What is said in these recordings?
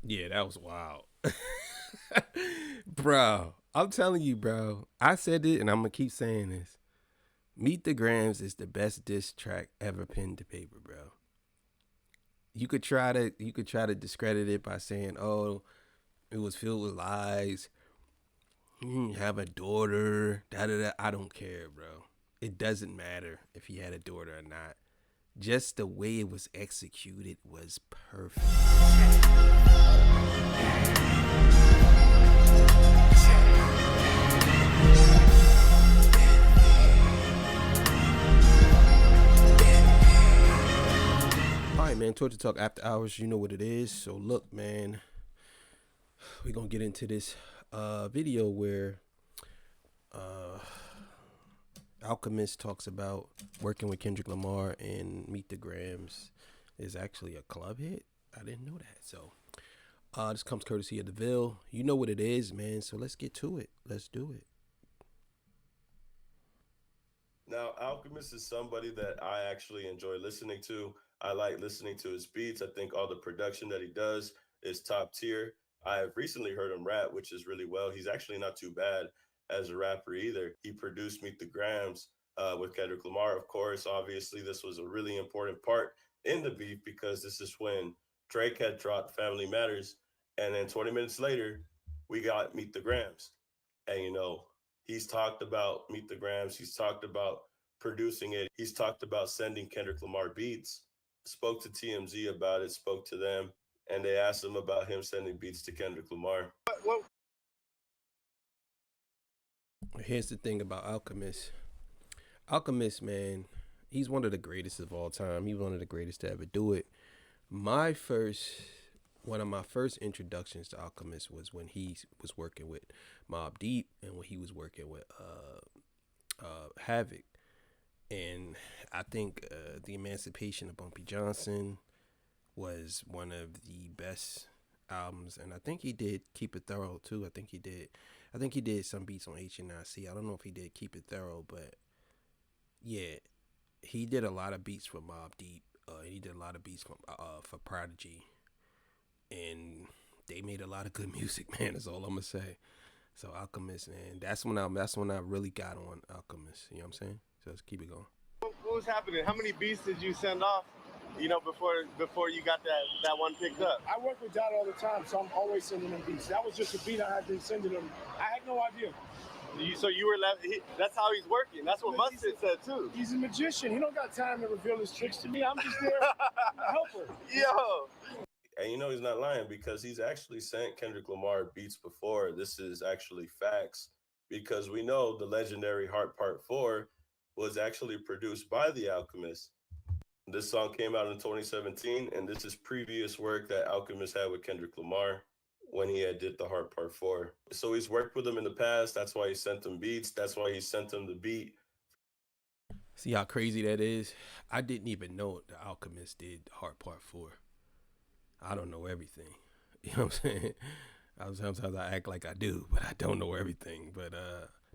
Yeah, that was wild. Bro, I'm telling you, bro. I said it and I'm gonna keep saying this. Meet the Grams is the best diss track ever penned to paper, bro. You could try to discredit it by saying, "Oh, it was filled with lies. Have a daughter." Da da da. I don't care, bro. It doesn't matter if he had a daughter or not. Just the way it was executed was perfect. All right, man. Torture Talk After Hours. You know what it is. So look, man. We're gonna get into this video where uh, Alchemist talks about working with Kendrick Lamar and Meet the Grams is actually a club hit. I didn't know that. So this comes courtesy of DeVille. You know what it is, man. So let's get to it. Let's do it. Now, Alchemist is somebody that I actually enjoy listening to. I like listening to his beats. I think all the production that he does is top tier. I have recently heard him rap, which is really well. He's actually not too bad as a rapper either. He produced Meet the Grams with Kendrick Lamar, of course. Obviously, this was a really important part in the beef because this is when Drake had dropped Family Matters. And then 20 minutes later, we got Meet the Grams. And, he's talked about Meet the Grams. He's talked about producing it. He's talked about sending Kendrick Lamar beats. Spoke to TMZ about it. Spoke to them, and they asked him about him sending beats to Kendrick Lamar. Here's the thing about Alchemist. Alchemist, man, he's one of the greatest of all time. He's one of the greatest to ever do it. My first, one of my first introductions to Alchemist was when he was working with Mob Deep and when he was working with Havoc. And I think the Emancipation of Bumpy Johnson was one of the best albums, and I think he did Keep It Thorough too. I think he did. I think he did some beats on HNIC. I don't know if he did Keep It Thorough, but yeah, he did a lot of beats for Mob Deep. He did a lot of beats for Prodigy, and they made a lot of good music, man. That's all I'm gonna say. So Alchemist, man, that's when I really got on Alchemist. You know what I'm saying? So let's keep it going. What was happening? How many beats did you send off? Before you got that one picked up. I work with Dot all the time, so I'm always sending them beats. That was just a beat I had been sending them. I had no idea. So you were left. That's how he's working. That's what Mustard said too. He's a magician. He don't got time to reveal his tricks to me. I'm just there to help her. Yo. And he's not lying because he's actually sent Kendrick Lamar beats before. This is actually facts because we know the legendary Heart Part 4 was actually produced by The Alchemist. This song came out in 2017, and this is previous work that Alchemist had with Kendrick Lamar when he had did the Heart Part 4. So he's worked with him in the past. That's why he sent him beats. That's why he sent him the beat. See how crazy that is? I didn't even know the Alchemist did Heart Part 4. I don't know everything. You know what I'm saying? Sometimes I act like I do, but I don't know everything. But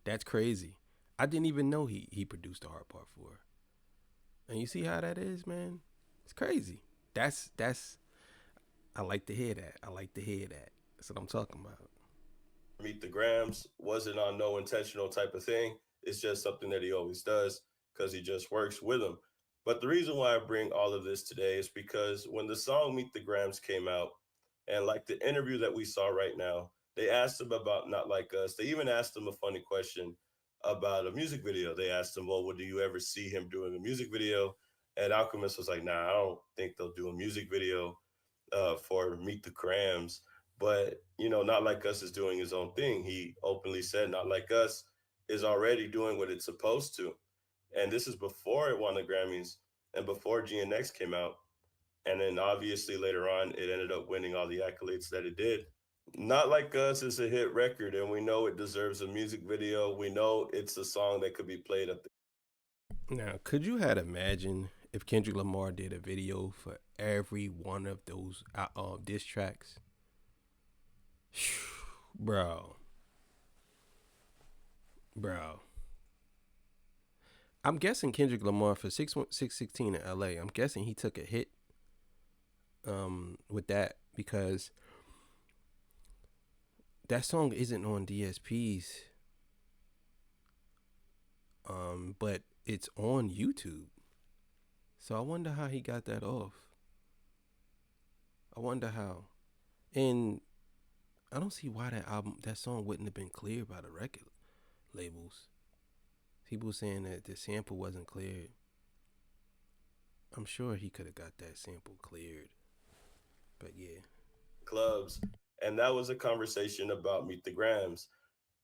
that's crazy. I didn't even know he produced the Heart Part 4. And you see how that is, man? It's crazy. That's I like to hear that. I like to hear that. That's what I'm talking about. Meet the Grams wasn't on no intentional type of thing. It's just something that he always does because he just works with them. But the reason why I bring all of this today is because when the song Meet the Grams came out, and like the interview that we saw right now, they asked him about Not Like Us. They even asked him a funny question about a music video. They asked him, well, would you ever see him doing a music video? And Alchemist was like, nah, I don't think they'll do a music video for Meet the Grams. But, Not Like Us is doing his own thing. He openly said Not Like Us is already doing what it's supposed to. And this is before it won the Grammys and before GNX came out. And then obviously later on, it ended up winning all the accolades that it did. Not Like Us is a hit record, and we know it deserves a music video. We know it's a song that could be played at the. Now, could you had imagine if Kendrick Lamar did a video for every one of those diss tracks? Bro. I'm guessing Kendrick Lamar for 616 in LA. I'm guessing he took a hit with that because that song isn't on DSPs, but it's on YouTube. So I wonder how he got that off. I wonder how. And I don't see why that song wouldn't have been cleared by the record labels. People saying that the sample wasn't cleared. I'm sure he could have got that sample cleared. But yeah. Clubs. And that was a conversation about Meet the Grams.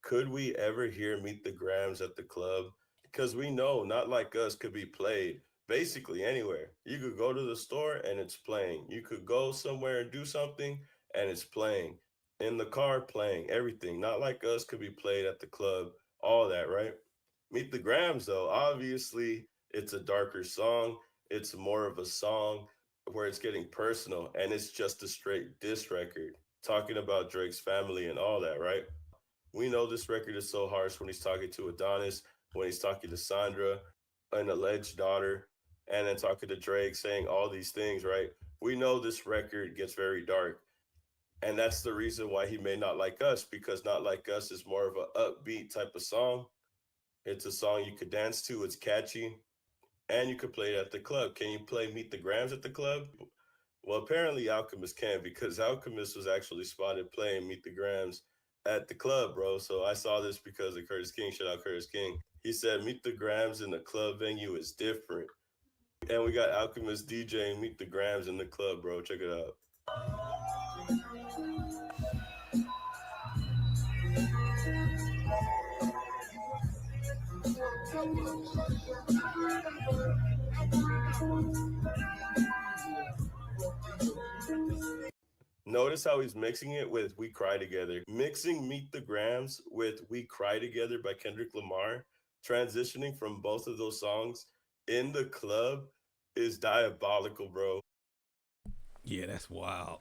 Could we ever hear Meet the Grams at the club? Because we know Not Like Us could be played basically anywhere. You could go to the store and it's playing. You could go somewhere and do something and it's playing. In the car, playing, everything. Not Like Us could be played at the club, all that, right? Meet the Grams, though, obviously, it's a darker song. It's more of a song where it's getting personal and it's just a straight diss record talking about Drake's family and all that, right? We know this record is so harsh when he's talking to Adonis, when he's talking to Sandra, an alleged daughter, and then talking to Drake, saying all these things, right? We know this record gets very dark. And that's the reason why he may Not Like Us, because Not Like Us is more of an upbeat type of song. It's a song you could dance to, it's catchy, and you could play it at the club. Can you play Meet the Grams at the club? Well, apparently Alchemist can, because Alchemist was actually spotted playing Meet the Grams at the club, bro. So I saw this because of Curtis King. Shout out Curtis King. He said Meet the Grams in the club venue is different. And we got Alchemist DJing Meet the Grams in the club, bro. Check it out. Notice how he's mixing it with We Cry Together. Mixing Meet the Grams with We Cry Together by Kendrick Lamar, transitioning from both of those songs in the club is diabolical, bro. Yeah, that's wild.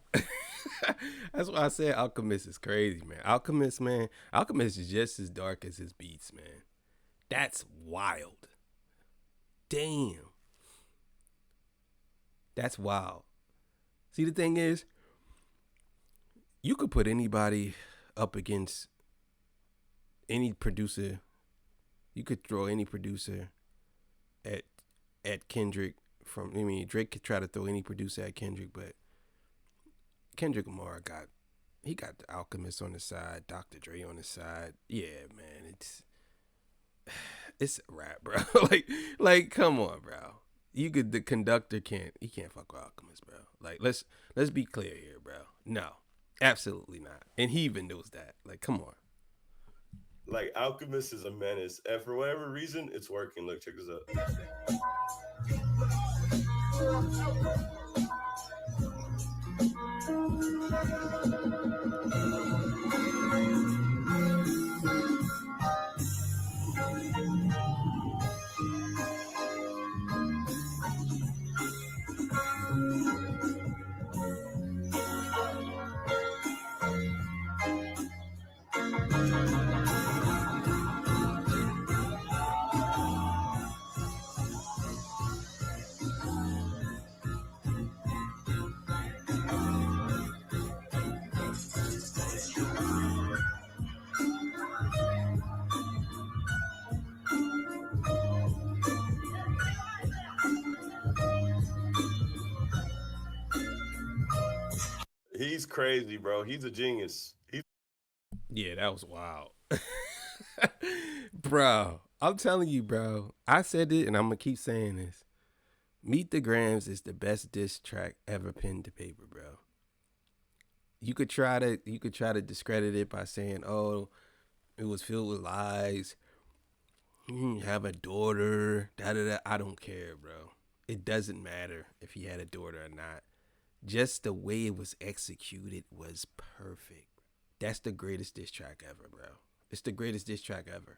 That's why I said Alchemist is crazy, man. Alchemist is just as dark as his beats, man. That's wild. Damn. That's wild. See, the thing is, you could put anybody up against any producer. You could throw any producer at Kendrick. Drake could try to throw any producer at Kendrick, but Kendrick Lamar got the Alchemist on the side, Dr. Dre on the side. Yeah, man, it's a rap, bro. like, come on, bro. The conductor can't fuck with Alchemist, bro. Like, let's be clear here, bro. No, absolutely not. And he even knows that. Like, come on. Like, Alchemist is a menace, and for whatever reason, it's working. Look, check this out. He's crazy, bro. He's a genius. Yeah, that was wild. Bro, I'm telling you, bro. I said it and I'm going to keep saying this. Meet the Grams is the best diss track ever penned to paper, bro. You could try to discredit it by saying, "Oh, it was filled with lies. Have a daughter, da da da." I don't care, bro. It doesn't matter if he had a daughter or not. Just the way it was executed was perfect. That's the greatest diss track ever, bro. It's the greatest diss track ever.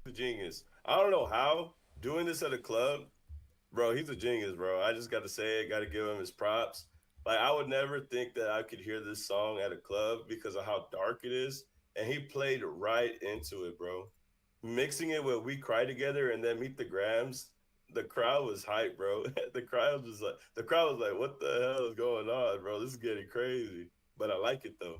He's a genius. I don't know how doing this at a club, bro. He's a genius, bro. I just got to say it. Got to give him his props. Like, I would never think that I could hear this song at a club because of how dark it is, and he played right into it, bro. Mixing it with We Cry Together and then Meet the Grams, the crowd was hyped, bro. The crowd was like, what the hell is going on, bro? This is getting crazy. But I like it though.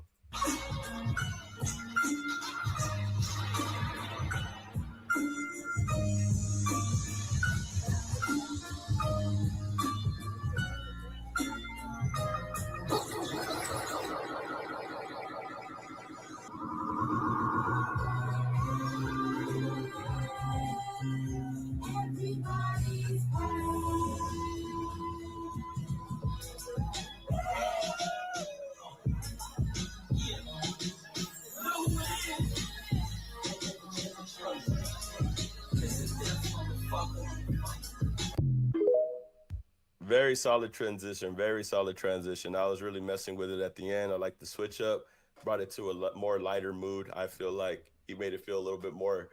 Very solid transition. Very solid transition. I was really messing with it at the end. I like the switch up, brought it to a more lighter mood. I feel like he made it feel a little bit more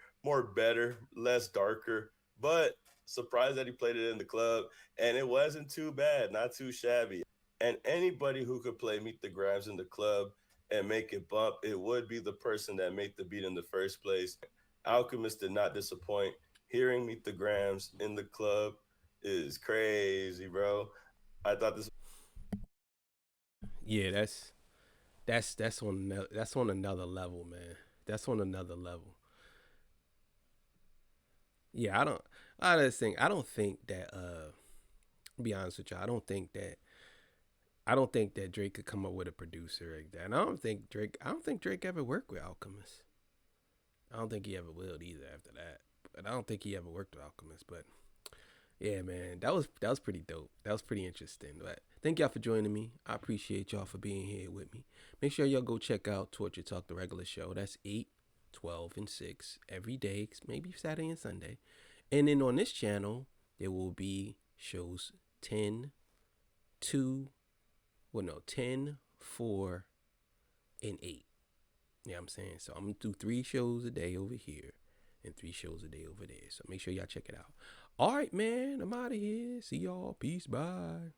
better, less darker. But surprised that he played it in the club, and it wasn't too bad, not too shabby. And anybody who could play Meet the Grams in the club and make it bump, it would be the person that made the beat in the first place. Alchemist did not disappoint. Hearing Meet the Grams in the club is crazy, bro. I thought this. Yeah, that's on another level, man. That's on another level. Yeah, I just think I don't think that be honest with you, I don't think that Drake could come up with a producer like that. And I don't think Drake ever worked with Alchemist. I don't think he ever will either after that. But I don't think he ever worked with Alchemist. But yeah, man, that was pretty dope. That was pretty interesting. But thank y'all for joining me. I appreciate y'all for being here with me. Make sure y'all go check out Torture Talk, the regular show. That's 8, 12, and 6 every day, maybe Saturday and Sunday. And then on this channel, there will be shows 10, 2, 10, 4, and 8. You know what I'm saying? So I'm going to do 3 shows a day over here and 3 shows a day over there. So make sure y'all check it out. All right, man. I'm out of here. See y'all. Peace. Bye.